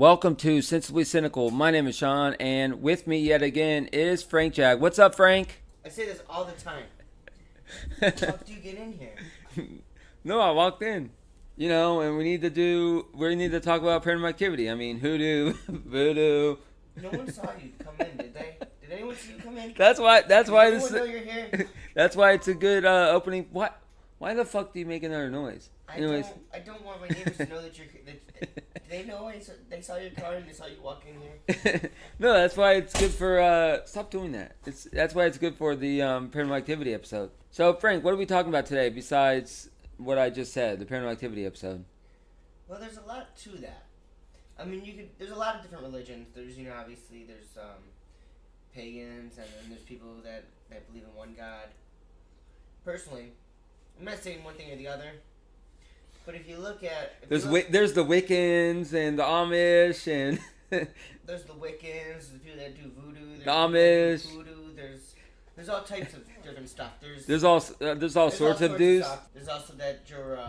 Welcome to Sensibly Cynical. My name is Sean, and with me yet again is Frank Jag. What's up, Frank? I say this all the time. How the fuck do you get in here? No, I walked in. You know, and we need to talk about paranormal activity. I mean, Hoodoo, Voodoo. No one saw you come in, did they? Did anyone see you come in? That's why Did anyone this. know you're here? That's why it's a good opening. What? Why the fuck do you make another noise? I don't want my neighbors to know that you're. Do they know they saw your car and they saw you walk in here? No, that's why it's good for. Stop doing that. That's why it's good for the paranormal activity episode. So, Frank, what are we talking about today besides what I just said, the paranormal activity episode? Well, there's a lot to that. I mean, there's a lot of different religions. There's, obviously there's pagans, and then there's people that believe in one God. Personally, I'm not saying one thing or the other, but if you look at... There's the Wiccans and the Amish and... There's the Wiccans, the people that do voodoo, the Amish. Voodoo, there's all types of different stuff. There's all sorts of dudes. There's also that your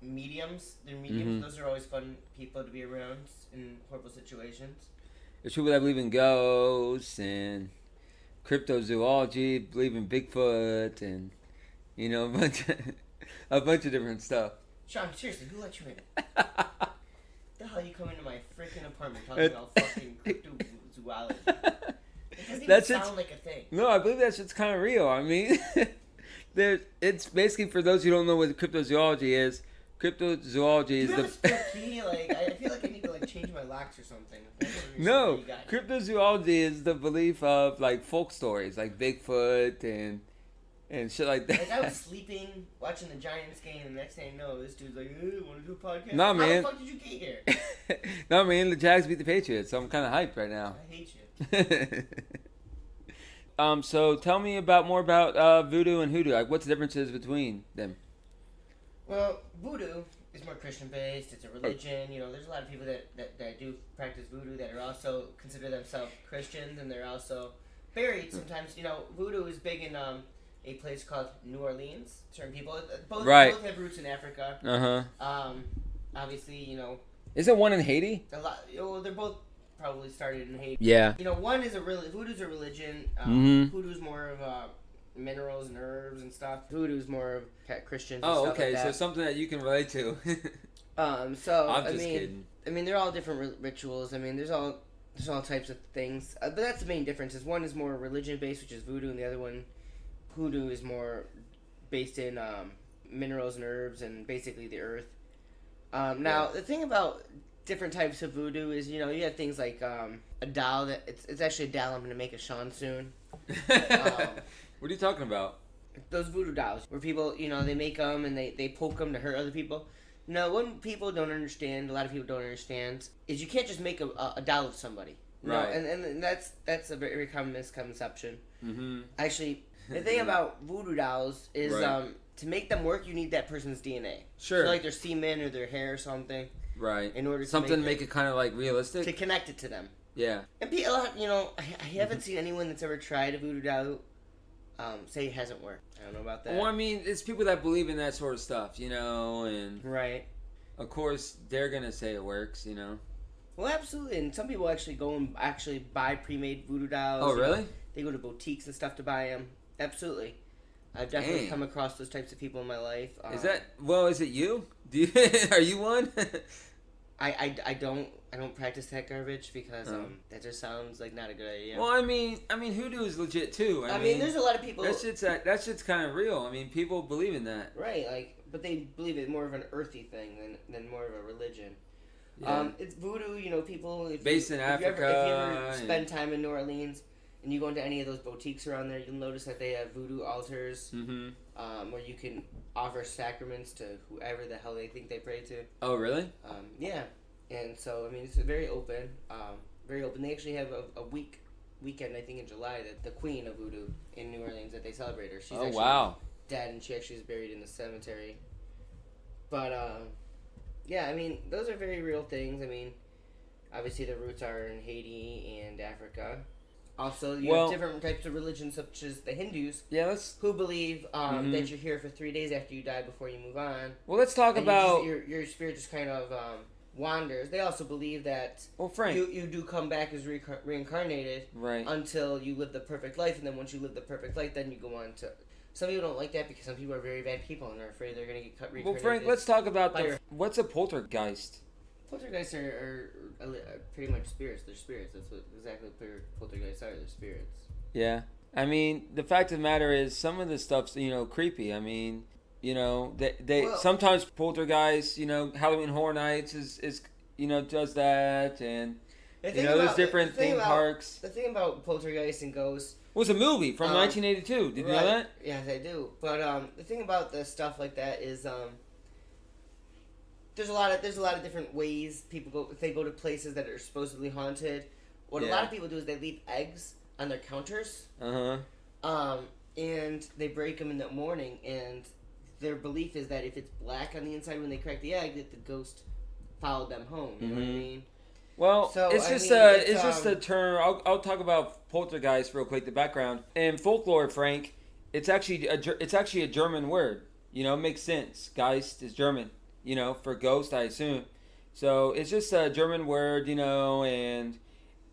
mediums. They're mediums. Mm-hmm. Those are always fun people to be around in horrible situations. There's people that believe in ghosts and cryptozoology, believe in Bigfoot, and a bunch of different stuff. Sean, seriously, who let you in? The hell you come into my freaking apartment talking about fucking cryptozoology? It doesn't even sound like a thing. No, I believe that shit's kind of real. I mean, it's basically, for those who don't know what cryptozoology is. Cryptozoology is the. Key? I feel like I need to change my locks or something. No, cryptozoology is the belief of folk stories, like Bigfoot and shit like that. I was sleeping, watching the Giants game, and the next thing I know, this dude's like, "Hey, want to do a podcast?" Nah, man. How the fuck did you get here? No, man, the Jags beat the Patriots, so I'm kind of hyped right now. I hate you. So tell me more about Voodoo and Hoodoo. Like, what's the differences between them? Well, Voodoo is more Christian-based. It's a religion. There's a lot of people that do practice Voodoo that are also consider themselves Christians, and they're also buried sometimes. Voodoo is big in a place called New Orleans. Certain people, both have roots in Africa. Obviously, Isn't one in Haiti? A lot. They're both probably started in Haiti. Yeah. One is Voodoo's a religion. Hoodoo's more of minerals and herbs and stuff. Voodoo's more of Christians. Oh, and stuff okay. like that. So something that you can relate to. I'm just kidding. I mean, they're all different rituals. I mean, there's all types of things. But that's the main difference. Is one is more religion based, which is Voodoo, and the other one, Hoodoo, is more based in minerals and herbs and basically the earth. Now, the thing about different types of Voodoo is, you have things like a doll that it's actually a doll I'm going to make a Sean soon. What are you talking about? Those voodoo dolls, where people, they make them and they poke them to hurt other people. No, what people don't understand, a lot of people don't understand, is you can't just make a doll of somebody. Right. And that's a very common misconception. Mm-hmm. Actually, the thing about voodoo dolls is to make them work, you need that person's DNA. Sure. So like their semen or their hair or something. Right. In order to something to make it kind of realistic. To connect it to them. Yeah. And a lot, I haven't seen anyone that's ever tried a voodoo doll say it hasn't worked. I don't know about that. Well, I mean, it's people that believe in that sort of stuff, and right. Of course, they're gonna say it works, Well, absolutely, and some people actually go and buy pre-made voodoo dolls. Oh, really? They go to boutiques and stuff to buy them. Absolutely, I've definitely come across those types of people in my life. Is it you? Are you one? I don't practice that garbage because that just sounds like not a good idea. Well, I mean, Hoodoo is legit too. I mean, there's a lot of people. That shit's kind of real. I mean, people believe in that. Right, but they believe it more of an earthy thing than more of a religion. Yeah. It's voodoo. People based in Africa. If you ever spend time in New Orleans and you go into any of those boutiques around there, you'll notice that they have voodoo altars where you can offer sacraments to whoever the hell they think they pray to. Oh, really? Yeah. And so, I mean, it's very open. Very open. They actually have a weekend, I think, in July, that the Queen of Voodoo in New Orleans that they celebrate her. She's actually dead, and she actually is buried in the cemetery. But yeah, I mean, those are very real things. I mean, obviously the roots are in Haiti and Africa. Also, you have different types of religions, such as the Hindus, who believe that you're here for 3 days after you die before you move on. Well, let's talk about... Your spirit just kind of wanders. They also believe that Frank, you do come back as reincarnated, right? Until you live the perfect life, and then once you live the perfect life, then you go on to. Some people don't like that because some people are very bad people and are afraid they're going to get reincarnated. Well, Frank, let's talk about what's a poltergeist. Poltergeists are pretty much spirits. They're spirits. That's exactly what poltergeists are. They're spirits. Yeah. I mean, the fact of the matter is, some of this stuff's, creepy. I mean, they sometimes poltergeist, Halloween Horror Nights is does that, and there's different theme parks. The thing about poltergeist and ghosts was a movie from 1982. Did you know that? Yes, I do. But the thing about the stuff like that is there's a lot of different ways people go. If they go to places that are supposedly haunted, what a lot of people do is they leave eggs on their counters. And they break them in the morning, and their belief is that if it's black on the inside when they crack the egg, that the ghost followed them home. You know what I mean? Well, so, it's just a term. I'll talk about poltergeist real quick. The background in folklore, Frank, it's actually a German word. It makes sense. Geist is German. For ghost, I assume. So it's just a German word. And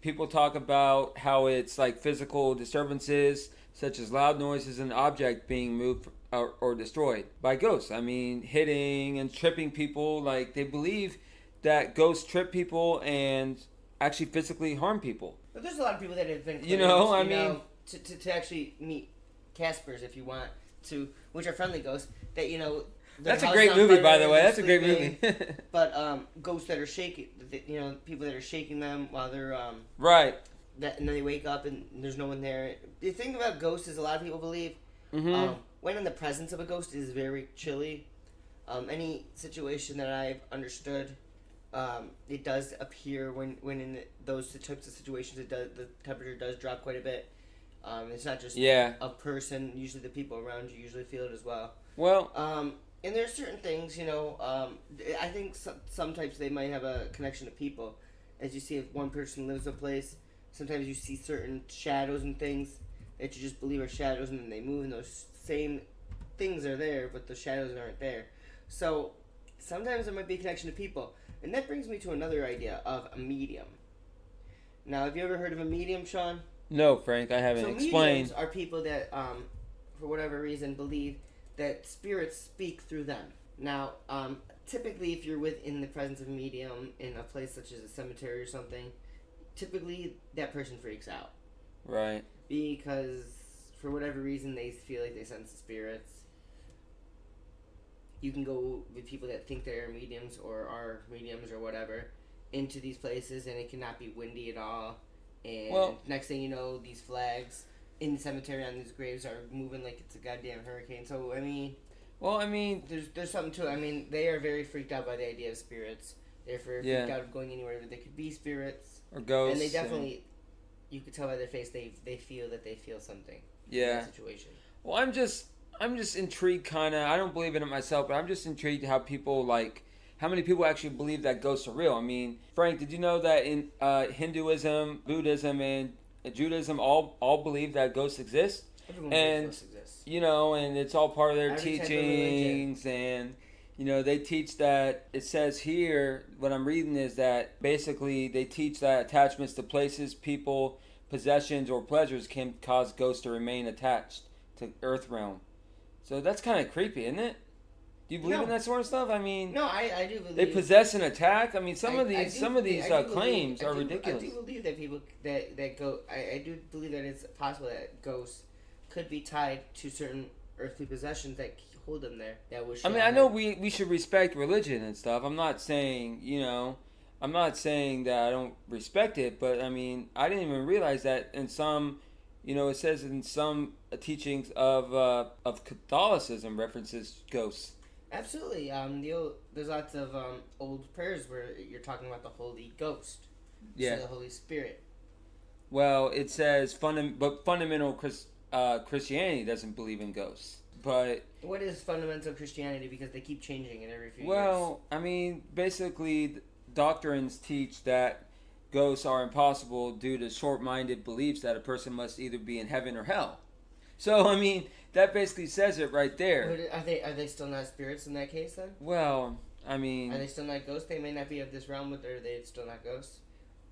people talk about how it's like physical disturbances, such as loud noises and object being moved or destroyed by ghosts. I mean, hitting and tripping people. Like, they believe that ghosts trip people and actually physically harm people. But there's a lot of people that have been claimed, to actually meet Caspers, if you want to, which are friendly ghosts, that, that's a great movie, by the way. That's a great movie. But ghosts that are shaking, people that are shaking them while they're right. And then they wake up and there's no one there. The thing about ghosts is a lot of people believe when in the presence of a ghost is very chilly. Any situation that I've understood, it does appear when in those types of situations, the temperature does drop quite a bit. It's not just a person. Usually the people around you usually feel it as well. Well, and there's certain things, I think some types they might have a connection to people. As you see, if one person lives a place, sometimes you see certain shadows and things that you just believe are shadows, and then they move, and those same things are there, but the shadows aren't there. So sometimes there might be a connection to people. And that brings me to another idea of a medium. Now, have you ever heard of a medium, Sean? No, Frank, I haven't. Explain. Mediums are people that, for whatever reason, believe that spirits speak through them. Now, typically, if you're in the presence of a medium in a place such as a cemetery or something, typically that person freaks out. Right. Because, for whatever reason, they feel like they sense the spirits. You can go with people that think they're mediums or are mediums or whatever into these places, and it cannot be windy at all. And next thing you know, these flags in the cemetery on these graves are moving like it's a goddamn hurricane. So, I mean... There's something to it. I mean, they are very freaked out by the idea of spirits. They're freaked out of going anywhere where there could be spirits. Or ghosts. And they definitely... You could tell by their face they feel that they feel something in that situation. Well, I'm just intrigued, kind of. I don't believe in it myself, but I'm just intrigued how many people actually believe that ghosts are real. I mean, Frank, did you know that in Hinduism, Buddhism, and Judaism all believe that ghosts exist? Everyone believes ghosts exist. And it's all part of their teachings, and they teach that. It says here, what I'm reading is that basically they teach that attachments to places, people, possessions, or pleasures can cause ghosts to remain attached to Earth realm. So that's kind of creepy, isn't it? Do you believe in that sort of stuff? I mean, no, I do believe they possess and attack. I mean, some of these claims are ridiculous. I do believe that people that go. I do believe that it's possible that ghosts could be tied to certain earthly possessions that hold them there. I know we should respect religion and stuff. I'm not saying that I don't respect it, but I mean, I didn't even realize that in some. It says in some teachings of Catholicism references ghosts. Absolutely. There's lots of old prayers where you're talking about the Holy Ghost. Yeah. So the Holy Spirit. Well, it says fundamental Christianity doesn't believe in ghosts. But what is fundamental Christianity? Because they keep changing it every few years. Well, I mean, basically, doctrines teach that ghosts are impossible due to short-minded beliefs that a person must either be in heaven or hell. So, I mean, that basically says it right there. But are they still not spirits in that case, then? Well, I mean... Are they still not ghosts? They may not be of this realm, but are they still not ghosts?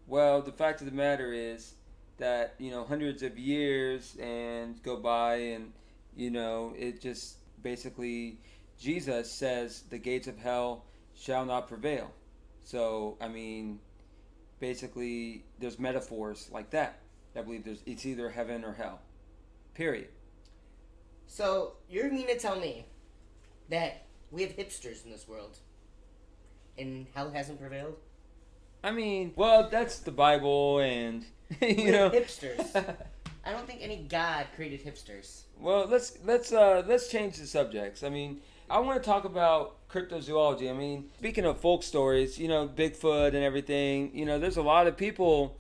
Well, the fact of the matter is that, hundreds of years and go by and, it just basically... Jesus says the gates of hell shall not prevail. So, I mean, basically, there's metaphors like that. I believe it's either heaven or hell. Period. So, you're mean to tell me that we have hipsters in this world and hell hasn't prevailed? I mean, well, that's the Bible and, hipsters. I don't think any god created hipsters. Well, let's change the subjects. I mean, I want to talk about cryptozoology. I mean, speaking of folk stories, Bigfoot and everything, there's a lot of people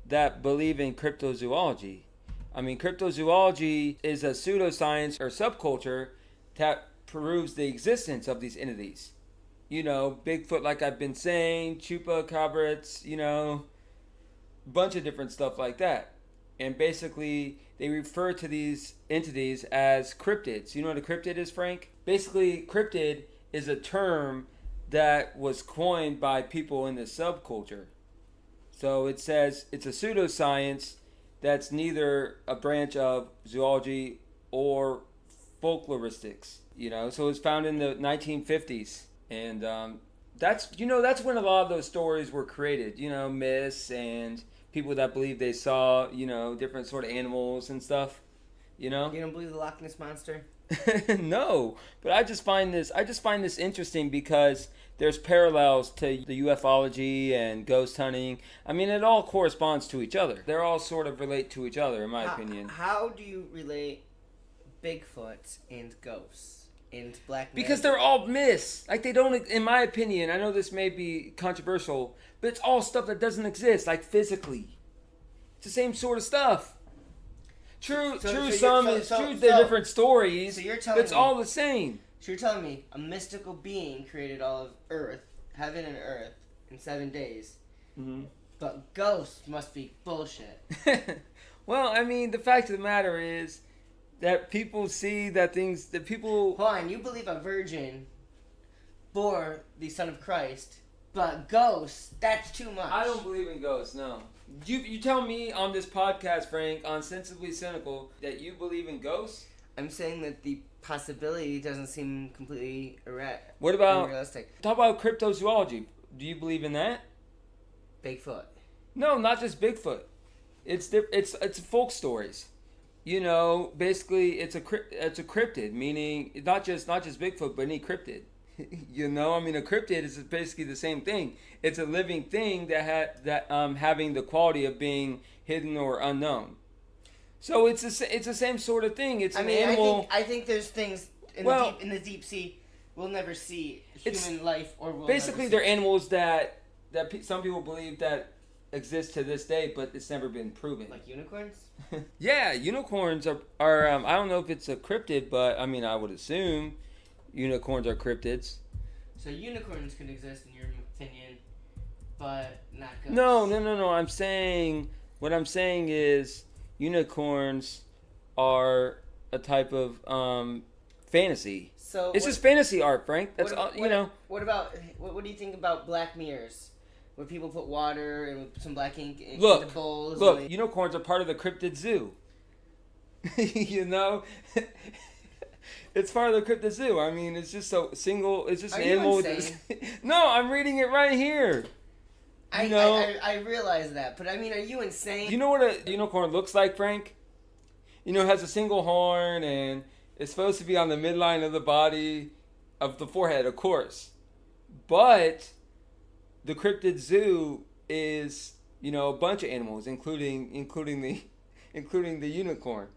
that believe in cryptozoology. I mean, cryptozoology is a pseudoscience or subculture that proves the existence of these entities. Bigfoot, like I've been saying, chupacabras, bunch of different stuff like that. And basically, they refer to these entities as cryptids. You know what a cryptid is, Frank? Basically, cryptid is a term that was coined by people in the subculture. So it says it's a pseudoscience that's neither a branch of zoology or folkloristics. So it was found in the 1950s. And that's when a lot of those stories were created. Myths and people that believe they saw, different sort of animals and stuff. You don't believe the Loch Ness Monster? No, but I just find this interesting because there's parallels to the ufology and ghost hunting. I mean, it all corresponds to each other. They're all sort of relate to each other, in my opinion. How do you relate Bigfoot and ghosts and black magic? Because they're all myths. Like, they don't, in my opinion, I know this may be controversial, but it's all stuff that doesn't exist, like physically. It's the same sort of stuff. True, they're different stories, so you're telling but it's all the same. So you're telling me a mystical being created all of Earth, heaven and Earth, in 7 days, but ghosts must be bullshit. Well, I mean, the fact of the matter is that people see that people... Hold on, you believe a virgin bore the Son of Christ, but ghosts, that's too much. I don't believe in ghosts, no. You tell me on this podcast, Frank, on Sensibly Cynical, that you believe in ghosts? I'm saying that the possibility doesn't seem completely unrealistic. Talk about cryptozoology. Do you believe in that? Bigfoot. No, not just Bigfoot. It's folk stories. Basically, it's a cryptid, meaning not just Bigfoot, but any cryptid. A cryptid is basically the same thing. It's a living thing that having the quality of being hidden or unknown. So it's the same sort of thing. It's an animal. I think there's things in the deep sea we'll never see human life, or basically they're animals that some people believe that exist to this day, but it's never been proven. Like unicorns? Yeah, unicorns are I don't know if it's a cryptid, but I mean I would assume unicorns are cryptids. So unicorns can exist in your opinion, but not ghosts. No. What I'm saying is unicorns are a type of fantasy. So it's just fantasy art, Frank. That's What do you think about black mirrors? Where people put water and some black ink into bowls. Look, unicorns are part of the cryptid zoo. It's part of the cryptid zoo. I mean, it's just it's just an animal. No, I'm reading it right here. I realize that, but I mean, are you insane? You know what a unicorn looks like, Frank? It has a single horn and it's supposed to be on the midline of the body, of the forehead, of course. But the cryptid zoo is, a bunch of animals, including the unicorn.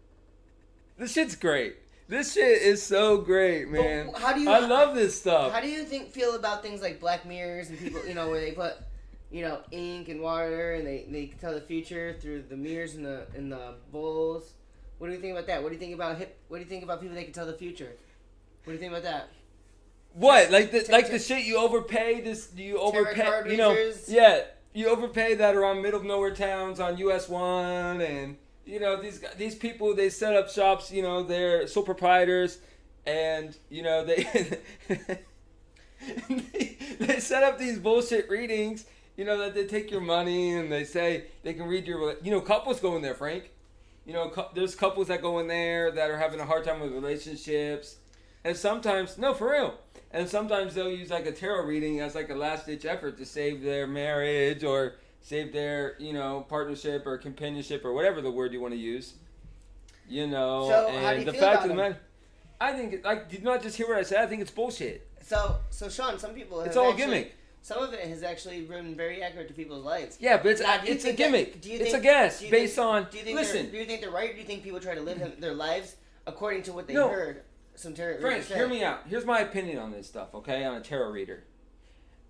This shit's great. This shit is so great, man. I love this stuff. How do you feel about things like black mirrors and people, where they put, ink and water and they can tell the future through the mirrors and the bowls? What do you think about that? What do you think about people that can tell the future? What do you think about that? What? Like the shit you overpay? You overpay, yeah, you overpay that around middle of nowhere towns on US 1 and these people, they set up shops, they're sole proprietors and they they set up these bullshit readings, you know, that they take your money and they say they can read your, you know, couples go in there, Frank. You know, there's couples that go in there that are having a hard time with relationships. And sometimes, no, for real. And sometimes they'll use like a tarot reading as like a last ditch effort to save their marriage or save their, you know, partnership or companionship or whatever the word you want to use. You know, so and how do you the feel fact about of the them? matter, I think, like, did you not just hear what I said? I think it's bullshit. So Sean, some people It's all a gimmick. Some of it has actually been very accurate to people's lives. Yeah, but it's Now, a gimmick. It's a guess based on. Listen, do you think they're right? Or do you think people try to live their lives according to what they No. heard? Some tarot Frank, readers say? hear me out. Here's my opinion on this stuff, okay? On a tarot reader.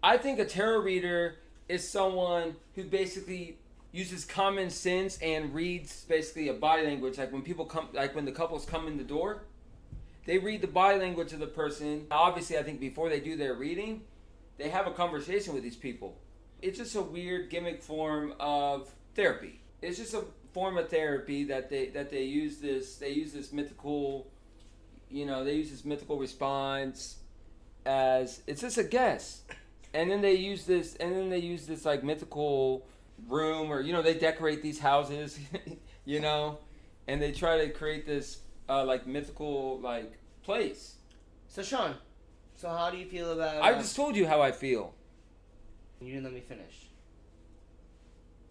I think a tarot reader is someone who basically uses common sense and reads basically a body language. Like when people come, like when the couples come in the door, they read the body language of the person. Obviously, I think before they do their reading, they have a conversation with these people. It's just a weird gimmick form of therapy. It's just a form of therapy that they use this mythical, you know, they use this mythical response as it's just a guess. And then they use this like mythical room, or, you know, they decorate these houses, you know, and they try to create this like mythical like place. So Sean, so how do you feel about? I just told you how I feel. You didn't let me finish.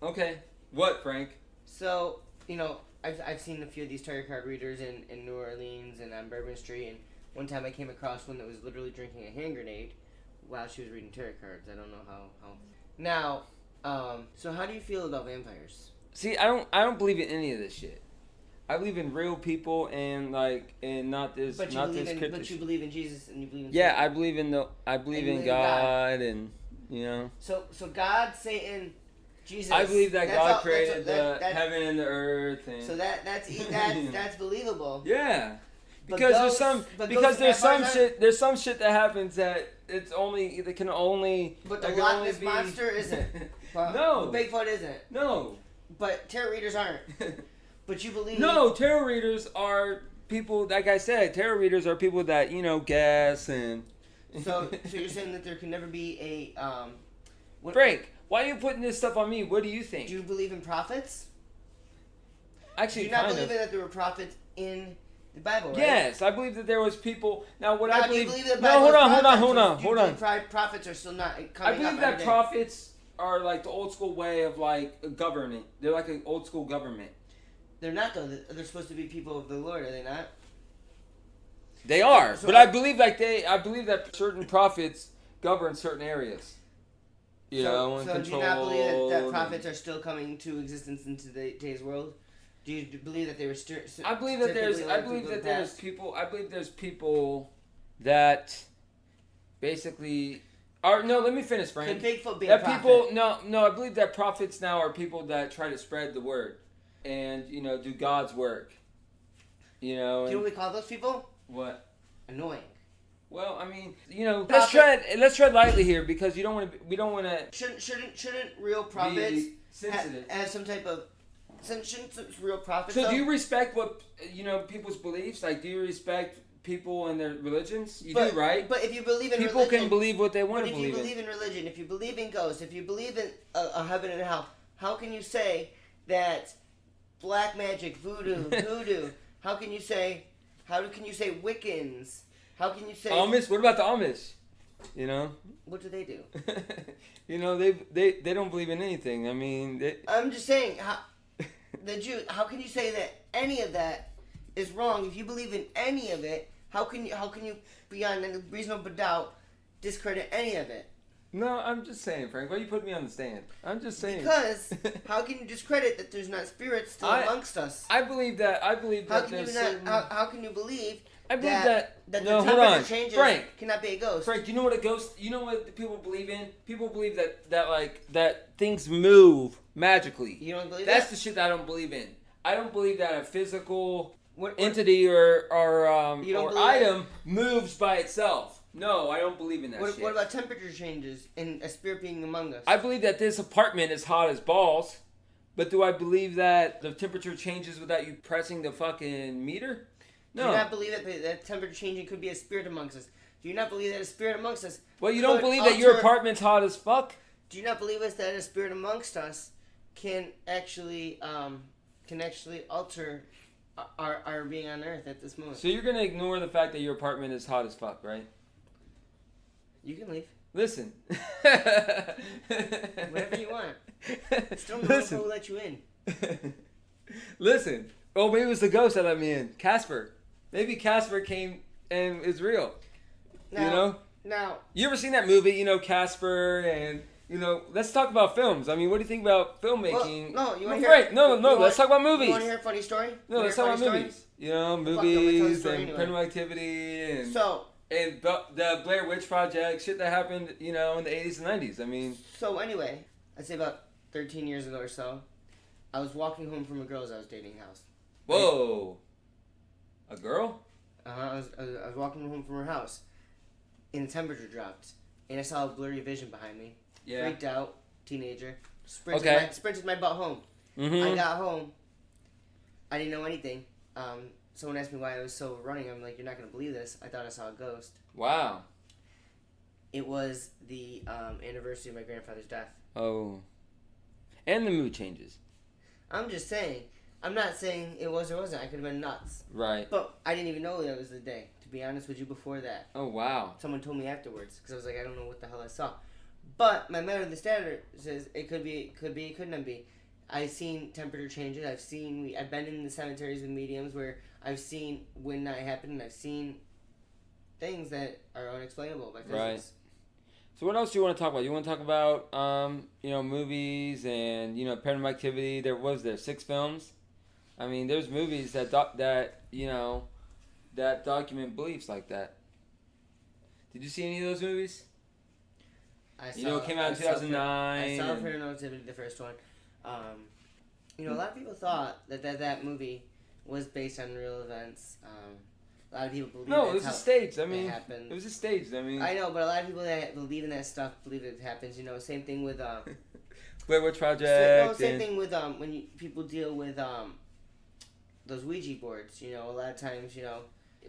Okay. What, Frank? So, you know, I've seen a few of these tarot card readers in New Orleans and on Bourbon Street, and one time I came across one that was literally drinking a hand grenade while she was reading tarot cards. I don't know how. Now, so how do you feel about vampires? See, I don't believe in any of this shit. I believe in real people and not this. But you not believe this in, cryptic but you believe in Jesus and you believe in Yeah, Satan. I believe in God, and, you know. So God, Satan, Jesus. I believe that God created that, heaven and the earth, and so that's believable. yeah, But because those there's some shit that happens that can only. But the that can Loch only Ness be- monster isn't. Well, No. the Bigfoot isn't. No. But tarot readers aren't. But you believe. No, tarot readers are people. Like I said, tarot readers are people that, you know, guess and. So you're saying that there can never be a Frank, why are you putting this stuff on me? What do you think? Do you believe in prophets? Actually, do you not kind believe of. that there were prophets in the Bible, right? Yes, I believe that there was people. Now, what I Do you believe. believe that No, Bible hold is on. prophets, or do you Hold believe on. Prophets are still not I coming believe up that every day? prophets are like the old school way of like government. They're like an old school government. They're not though. They're supposed to be people of the Lord, are they not? They are, So but I believe that certain prophets govern certain areas. You know, and so do control. you not believe that prophets are still coming to existence in today's world? Do you believe that they were I believe that there's people that basically are. No, let me finish, Frank. Could Bigfoot be that a prophet? people? No. I believe that prophets now are people that try to spread the word, and, you know, do God's work. You know. Do you know what we call those people? What? Annoying. Well, I mean, you know, Prophet- let's tread lightly here, because we don't want to. Shouldn't real prophets sensitive. have some type of? Shouldn't real prophets? So though? do you respect what, you know, people's beliefs? Like, do you respect people and their religions? You do, right? But if you believe in people religion, can believe what they want to If believe you believe in religion, if you believe in ghosts, if you believe in a heaven and a hell, how can you say that black magic, voodoo, hoodoo? How can you say Wiccans? How can you say Amish? What about the Amish? You know? What do they do? You know, they don't believe in anything. I mean, I'm just saying, the Jew. How can you say that any of that is wrong? If you believe in any of it, how can you beyond a reasonable doubt discredit any of it? No, I'm just saying, Frank. Why are you putting me on the stand? I'm just saying. Because how can you discredit that there's not spirits still amongst us? I believe that. How can you believe? I believe that the no, temperature hold on, changes Frank. Cannot be a ghost. Frank, you know what a ghost? You know what people believe in? People believe that things move magically. You don't believe That's that? the shit that I don't believe in. I don't believe that a physical entity or item moves by itself. No, I don't believe in that shit. What about temperature changes and a spirit being among us? I believe that this apartment is hot as balls, but do I believe that the temperature changes without you pressing the fucking meter? No. Do you not believe that temperature changing could be a spirit amongst us? Do you not believe that a spirit amongst us? Well, you don't believe that your apartment's hot as fuck? Do you not believe that a spirit amongst us can actually alter our being on Earth at this moment? So you're gonna ignore the fact that your apartment is hot as fuck, right? You can leave. Listen. Whatever you want. Still no one will let you in. Listen. Oh, maybe it was the ghost that let me in. Casper. Maybe Casper came and is real. Now, you ever seen that movie, Casper, and, let's talk about films. I mean, what do you think about filmmaking? Well, no, you want to hear... No, let's talk about movies. You want to hear a funny story? No, let's talk about movies. Movies and Paranormal Activity and... And the Blair Witch Project, shit that happened, in the 80s and 90s. I mean... So anyway, I'd say about 13 years ago or so, I was walking home from a girl's I was dating house. Whoa. A girl? I was walking home from her house, and the temperature dropped, and I saw a blurry vision behind me. Yeah. Freaked out, teenager. Sprinted my butt home. Mm-hmm. I got home. I didn't know anything. Someone asked me why I was so running. I'm like, you're not going to believe this. I thought I saw a ghost. Wow. It was the anniversary of my grandfather's death. Oh. And the mood changes. I'm just saying. I'm not saying it was or wasn't. I could have been nuts. Right. But I didn't even know that was the day, to be honest with you, before that. Oh, wow. Someone told me afterwards, because I was like, I don't know what the hell I saw. But my mental standard says it could be, it could not be. I've seen temperature changes. I've been in the cemeteries with mediums where I've seen wind not happen, and I've seen things that are unexplainable by physics. Right. So what else do you want to talk about? You want to talk about, movies and, Paranormal Activity. There was 6 films. I mean, there's movies that document beliefs like that. Did you see any of those movies? It came out in 2009. I saw Paranormal Activity, the first one. A lot of people thought that movie was based on real events. A lot of people believe it was staged. I mean, it was staged. I mean, I know, but a lot of people that believe in that stuff believe it happens. Same thing with Blair Witch Project. Same thing with when people deal with those Ouija boards. A lot of times,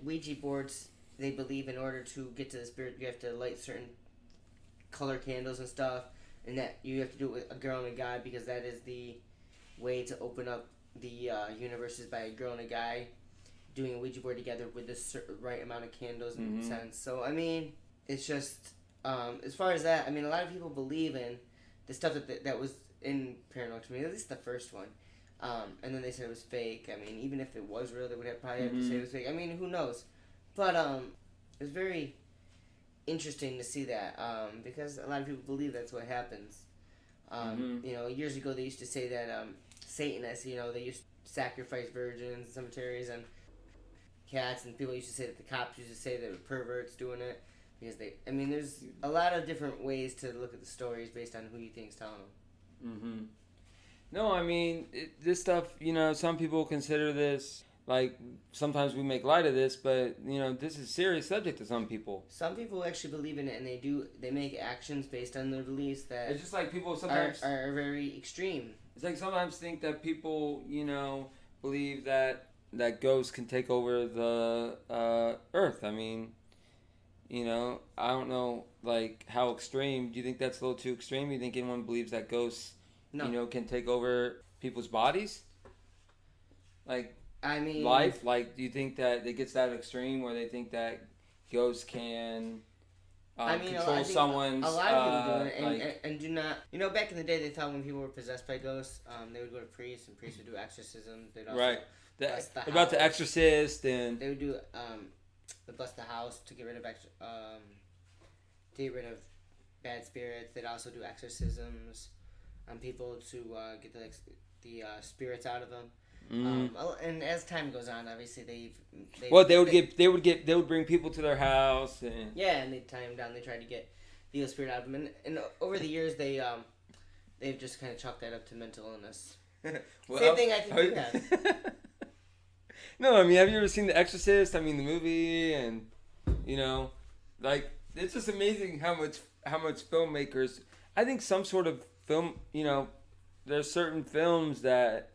Ouija boards, they believe in order to get to the spirit, you have to light certain color candles and stuff, and that you have to do it with a girl and a guy because that is the way to open up the universes by a girl and a guy doing a Ouija board together with the right amount of candles and scents. So, I mean, it's just, as far as that, I mean, a lot of people believe in the stuff that was in Paranormal to me, at least the first one. And then they said it was fake. I mean, even if it was real, they would probably have to say it was fake. I mean, who knows? But it was very interesting to see that because a lot of people believe that's what happens. Years ago they used to say that Satanists, they used to sacrifice virgins in cemeteries and cats, and people used to say that the cops used to say they were perverts doing it because there's a lot of different ways to look at the stories based on who you think is telling them. Mm-hmm. No, I mean, this stuff, some people consider this, like, sometimes we make light of this, but, this is a serious subject to some people. Some people actually believe in it, and they make actions based on their beliefs that... It's just like people sometimes... Are very extreme. It's like sometimes think that people, believe that ghosts can take over the earth. I mean, I don't know, like, how extreme. Do you think that's a little too extreme? Do you think anyone believes that ghosts... No. Can take over people's bodies? Like, I mean... Life? Like, do you think that it gets that extreme where they think that ghosts can control someone's... A lot of people do it and do not... back in the day, they thought when people were possessed by ghosts, they would go to priests, and priests would do exorcisms. They'd also bless the house. About the Exorcist and... They would do... They bless the house to get rid of bad spirits. They'd also do exorcisms on people to get the spirits out of them. And as time goes on, obviously they would bring people to their house and and they'd tie them down. They tried to get the spirit out of them, and over the years they've just kind of chalked that up to mental illness. Same thing I think you have. No, I mean, have you ever seen The Exorcist? I mean, the movie, and like, it's just amazing how much filmmakers. I think some sort of film, there's certain films that,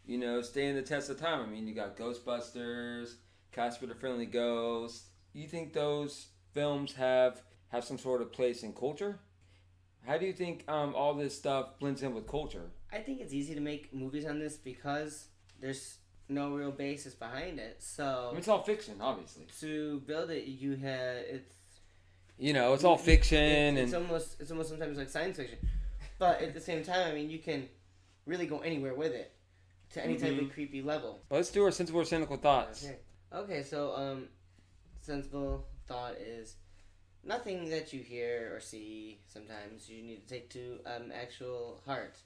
stay in the test of time. I mean, you got Ghostbusters, Casper the Friendly Ghost. You think those films have some sort of place in culture? How do you think all this stuff blends in with culture? I think it's easy to make movies on this because there's no real basis behind it. So it's all fiction, obviously. To build it, it's all fiction, it's almost sometimes like science fiction. But at the same time, I mean, you can really go anywhere with it to any type of creepy level. Well, let's do our sensible or cynical thoughts. Okay. So sensible thought is nothing that you hear or see. Sometimes you need to take to actual heart.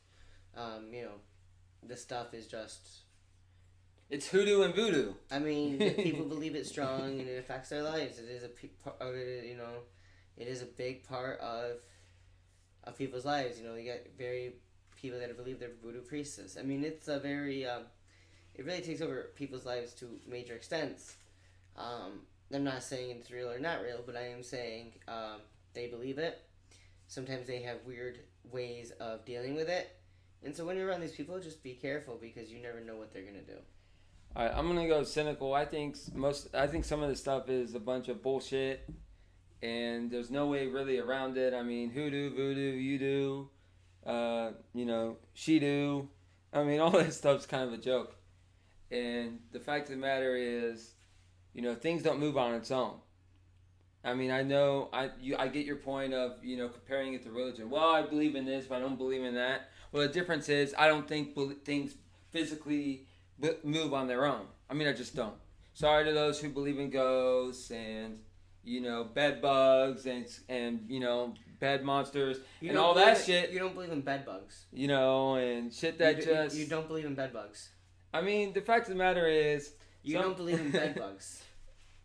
This stuff is just. It's hoodoo and voodoo. I mean, people believe it's strong and it affects their lives. It is it is a big part of people's lives. You get people that believe they're voodoo priestesses. I mean, it's a very it really takes over people's lives to major extents. I'm not saying it's real or not real, but I am saying they believe it. Sometimes they have weird ways of dealing with it, and so when you're around these people, just be careful because you never know what they're gonna do. All right, I'm gonna go cynical. I think some of this stuff is a bunch of bullshit, and there's no way really around it. I mean, hoodoo, voodoo, you do, she do. I mean, all that stuff's kind of a joke. And the fact of the matter is, things don't move on its own. I mean, I know I get your point of comparing it to religion. Well, I believe in this, but I don't believe in that. Well, the difference is I don't think things physically move on their own. I mean, I just don't. Sorry to those who believe in ghosts and bed bugs and bed monsters and all that shit. You don't believe in bed bugs. And shit that you don't believe in bed bugs. I mean, the fact of the matter is you don't believe in bed bugs.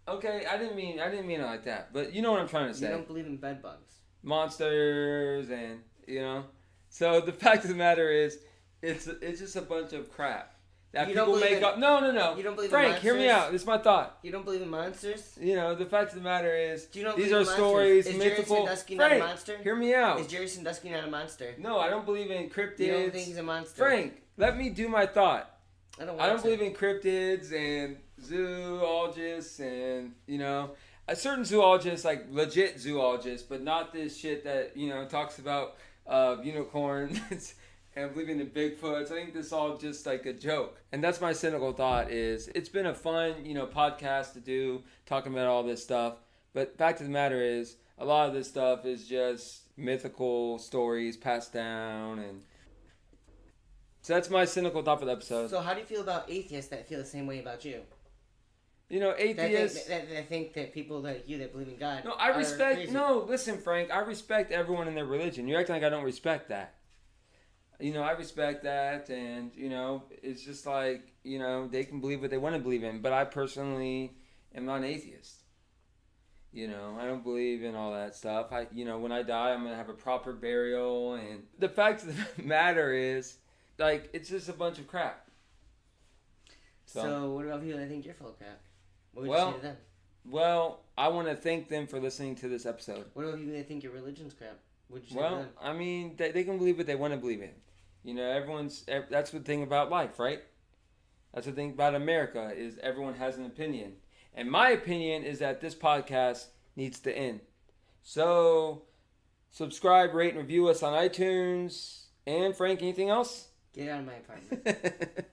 Okay, I didn't mean it like that, but you know what I'm trying to say. You don't believe in bed bugs. Monsters and So the fact of the matter is, it's just a bunch of crap. That you people make up. No. You don't believe Frank, in monsters? hear me out. This is my thought. You don't believe in monsters? The fact of the matter is, these are in stories, is mythical. Jerry Sandusky not a monster? Hear me out. Is Jerry Sandusky not a monster? No, I don't believe in cryptids. You don't think he's a monster? Frank, let me do my thought. I don't believe in cryptids and zoologists and, a certain zoologist, like legit zoologists, but not this shit that, talks about unicorns and believing in Bigfoots. I think this is all just like a joke. And that's my cynical thought is it's been a fun, podcast to do, talking about all this stuff. But fact of the matter is, a lot of this stuff is just mythical stories passed down. And so that's my cynical thought for the episode. So how do you feel about atheists that feel the same way about you? Atheists... That think that people like you that believe in God listen, Frank, I respect everyone in their religion. You're acting like I don't respect that. I respect that, and, it's just like, they can believe what they want to believe in. But I personally am not an atheist. I don't believe in all that stuff. When I die, I'm going to have a proper burial. And the fact of the matter is, like, it's just a bunch of crap. So what about people that think you're full of crap? What would you say to them? Well, I want to thank them for listening to this episode. What about people that think your religion's crap? What would you say to them? I mean, they can believe what they want to believe in. That's the thing about life, right? That's the thing about America is everyone has an opinion. And my opinion is that this podcast needs to end. So, subscribe, rate, and review us on iTunes. And Frank, anything else? Get out of my apartment.